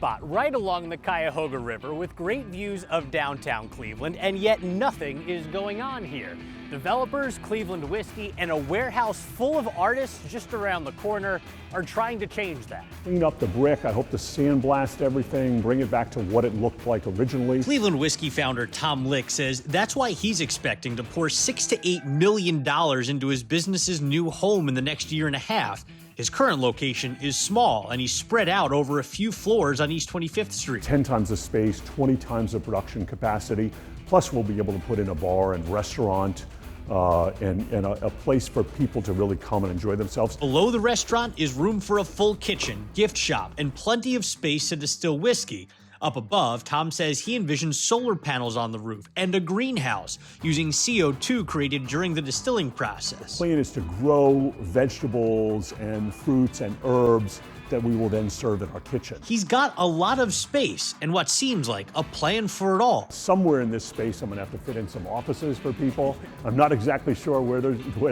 spot right along the Cuyahoga River with great views of downtown Cleveland, and yet nothing is going on here. Developers, Cleveland whiskey, and a warehouse full of artists just around the corner are trying to change that. Clean up the brick. I hope to sandblast everything, bring it back to what it looked like originally. Cleveland whiskey founder Tom Lick says that's why he's expecting to pour $6 to $8 million into his business's new home in the next year and a half. His current location is small, and he's spread out over a few floors on East 25th Street. 10 times the space, 20 times the production capacity. Plus, we'll be able to put in a bar and restaurant and a place for people to really come and enjoy themselves. Below the restaurant is room for a full kitchen, gift shop, and plenty of space to distill whiskey. Up above, Tom says he envisions solar panels on the roof and a greenhouse using CO2 created during the distilling process. The plan is to grow vegetables and fruits and herbs that we will then serve in our kitchen. He's got a lot of space and what seems like a plan for it all. Somewhere in this space, I'm gonna have to fit in some offices for people. I'm not exactly sure where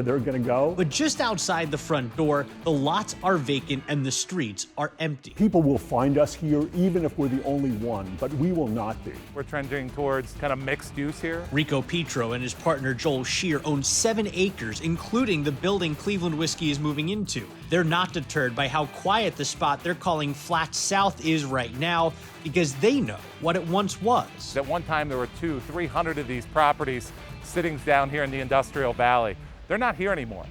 they're gonna go. But just outside the front door, the lots are vacant and the streets are empty. People will find us here even if we're the only one, but we will not be. We're trending towards kind of mixed use here. Rico Pietro and his partner Joel Shear own 7 acres, including the building Cleveland Whiskey is moving into. They're not deterred by how quiet the spot they're calling Flat South is right now, because they know what it once was. At one time there were 200-300 of these properties sitting down here in the Industrial Valley. They're not here anymore.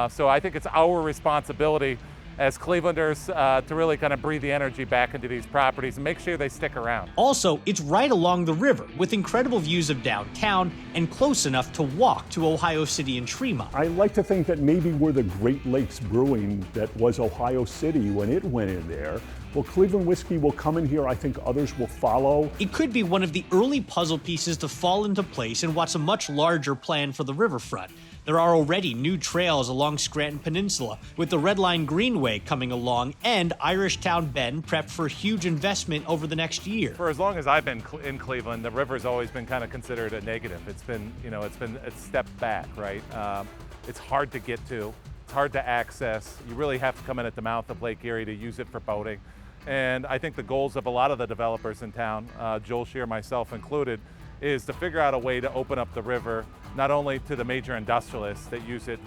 So I think it's our responsibility as Clevelanders to really kind of breathe the energy back into these properties and make sure they stick around. Also, it's right along the river with incredible views of downtown and close enough to walk to Ohio City and Tremont. I like to think that maybe we're the Great Lakes Brewing that was Ohio City when it went in there. Well, Cleveland whiskey will come in here. I think others will follow. It could be one of the early puzzle pieces to fall into place in what's a much larger plan for the riverfront. There are already new trails along Scranton Peninsula, with the Red Line Greenway coming along and Irishtown Bend prepped for huge investment over the next year. For as long as I've been in Cleveland, the river's always been kind of considered a negative. It's been a step back, right? It's hard to get to, it's hard to access. You really have to come in at the mouth of Lake Erie to use it for boating. And I think the goals of a lot of the developers in town, Joel Shear, myself included, is to figure out a way to open up the river, not only to the major industrialists that use it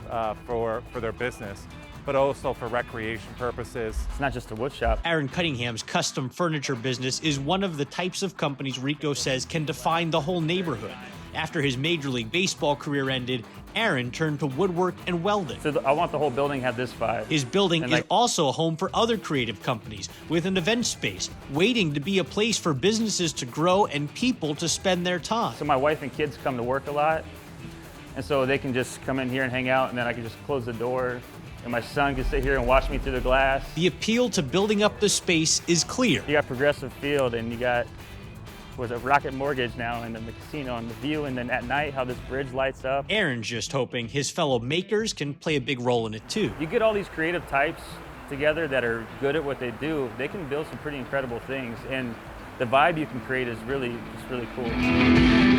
for their business, but also for recreation purposes. It's not just a wood shop. Aaron Cunningham's custom furniture business is one of the types of companies Rico says can define the whole neighborhood. After his Major League Baseball career ended, Aaron turned to woodwork and welding. So I want the whole building to have this vibe. His building is also a home for other creative companies with an event space, waiting to be a place for businesses to grow and people to spend their time. So my wife and kids come to work a lot, and so they can just come in here and hang out, and then I can just close the door, and my son can sit here and watch me through the glass. The appeal to building up the space is clear. You got Progressive Field, and you got a Rocket Mortgage now, and then the casino and the view, and then at night how this bridge lights up. Aaron's just hoping his fellow makers can play a big role in it too. You get all these creative types together that are good at what they do, they can build some pretty incredible things, and the vibe you can create is really cool.